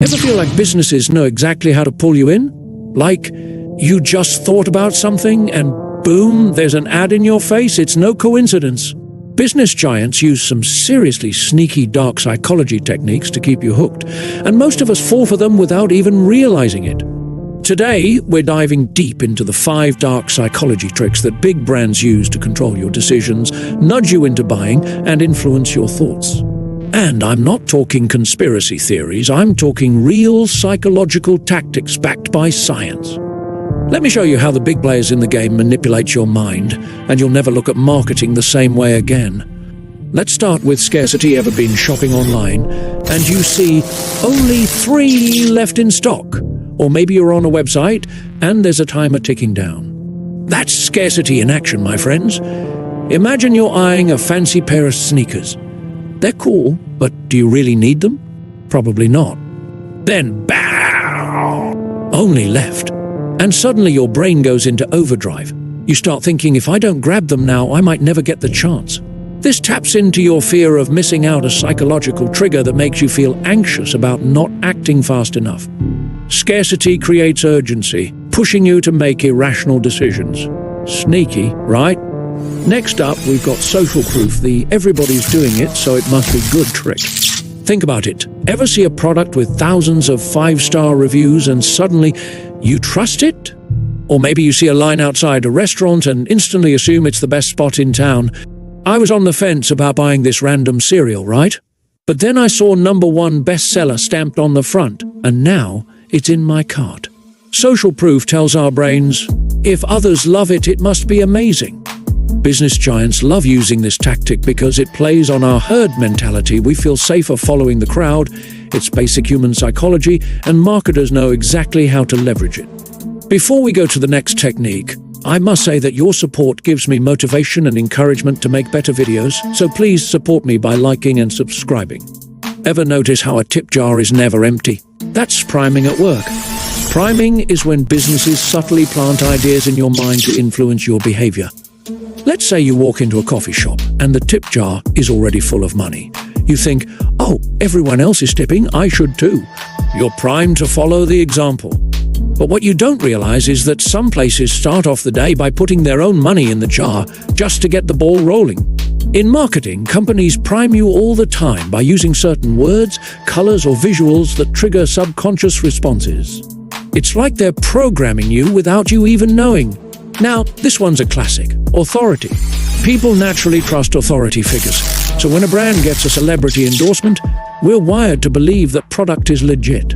Ever feel like businesses know exactly how to pull you in? Like you just thought about something and boom, there's an ad in your face? It's no coincidence. Business giants use some seriously sneaky dark psychology techniques to keep you hooked, and most of us fall for them without even realizing it. Today, we're diving deep into the 5 dark psychology tricks that big brands use to control your decisions, nudge you into buying, and influence your thoughts. And I'm not talking conspiracy theories, I'm talking real psychological tactics backed by science. Let me show you how the big players in the game manipulate your mind, and you'll never look at marketing the same way again. Let's start with Scarcity. Ever been shopping online and you see only 3 left in stock? Or maybe you're on a website and there's a timer ticking down. That's scarcity in action, my friends. Imagine you're eyeing a fancy pair of sneakers. They're cool, but do you really need them? Probably not. Then, BAM! Only left. And suddenly your brain goes into overdrive. You start thinking, if I don't grab them now, I might never get the chance. This taps into your fear of missing out, a psychological trigger that makes you feel anxious about not acting fast enough. Scarcity creates urgency, pushing you to make irrational decisions. Sneaky, right? Next up, we've got social proof, the everybody's doing it, so it must be good trick. Think about it. Ever see a product with thousands of 5-star reviews and suddenly you trust it? Or maybe you see a line outside a restaurant and instantly assume it's the best spot in town. I was on the fence about buying this random cereal, right? But then I saw #1 bestseller stamped on the front, and now it's in my cart. Social proof tells our brains, if others love it, it must be amazing. Business giants love using this tactic because it plays on our herd mentality. We feel safer following the crowd. It's basic human psychology, and marketers know exactly how to leverage it. Before we go to the next technique, I must say that your support gives me motivation and encouragement to make better videos, so please support me by liking and subscribing. Ever notice how a tip jar is never empty? That's priming at work. Priming is when businesses subtly plant ideas in your mind to influence your behavior. Let's say you walk into a coffee shop and the tip jar is already full of money. You think, oh, everyone else is tipping, I should too. You're primed to follow the example. But what you don't realize is that some places start off the day by putting their own money in the jar just to get the ball rolling. In marketing, companies prime you all the time by using certain words, colors, or visuals that trigger subconscious responses. It's like they're programming you without you even knowing. Now, this one's a classic. Authority. People naturally trust authority figures. So when a brand gets a celebrity endorsement, we're wired to believe that product is legit.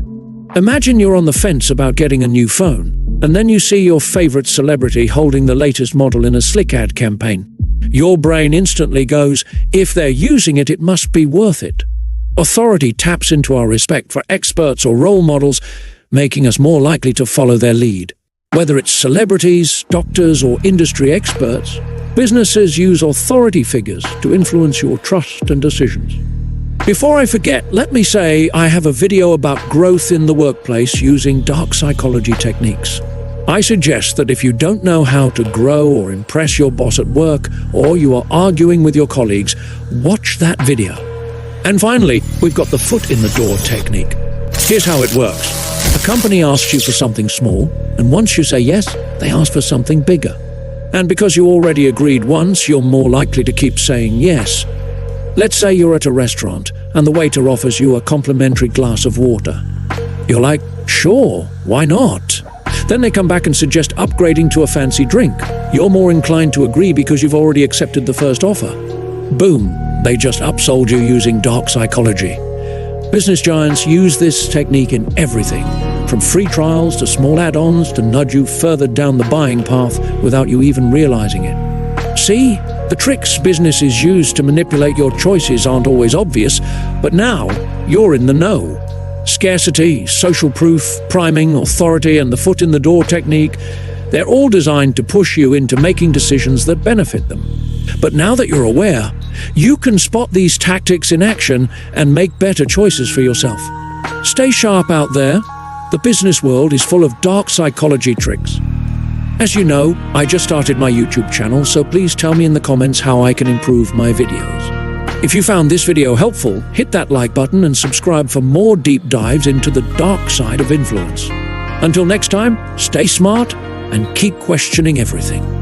Imagine you're on the fence about getting a new phone, and then you see your favorite celebrity holding the latest model in a slick ad campaign. Your brain instantly goes, if they're using it, it must be worth it. Authority taps into our respect for experts or role models, making us more likely to follow their lead. Whether it's celebrities, doctors, or industry experts, businesses use authority figures to influence your trust and decisions. Before I forget, let me say I have a video about growth in the workplace using dark psychology techniques. I suggest that if you don't know how to grow or impress your boss at work, or you are arguing with your colleagues, watch that video. And finally, we've got the foot in the door technique. Here's how it works. A company asks you for something small, and once you say yes, they ask for something bigger. And because you already agreed once, you're more likely to keep saying yes. Let's say you're at a restaurant, and the waiter offers you a complimentary glass of water. You're like, sure, why not? Then they come back and suggest upgrading to a fancy drink. You're more inclined to agree because you've already accepted the first offer. Boom, they just upsold you using dark psychology. Business giants use this technique in everything, from free trials to small add-ons to nudge you further down the buying path without you even realizing it. See, the tricks businesses use to manipulate your choices aren't always obvious, but now you're in the know. Scarcity, social proof, priming, authority, and the foot in the door technique, they're all designed to push you into making decisions that benefit them. But now that you're aware, you can spot these tactics in action and make better choices for yourself. Stay sharp out there. The business world is full of dark psychology tricks. As you know, I just started my YouTube channel, so please tell me in the comments how I can improve my videos. If you found this video helpful, hit that like button and subscribe for more deep dives into the dark side of influence. Until next time, stay smart and keep questioning everything.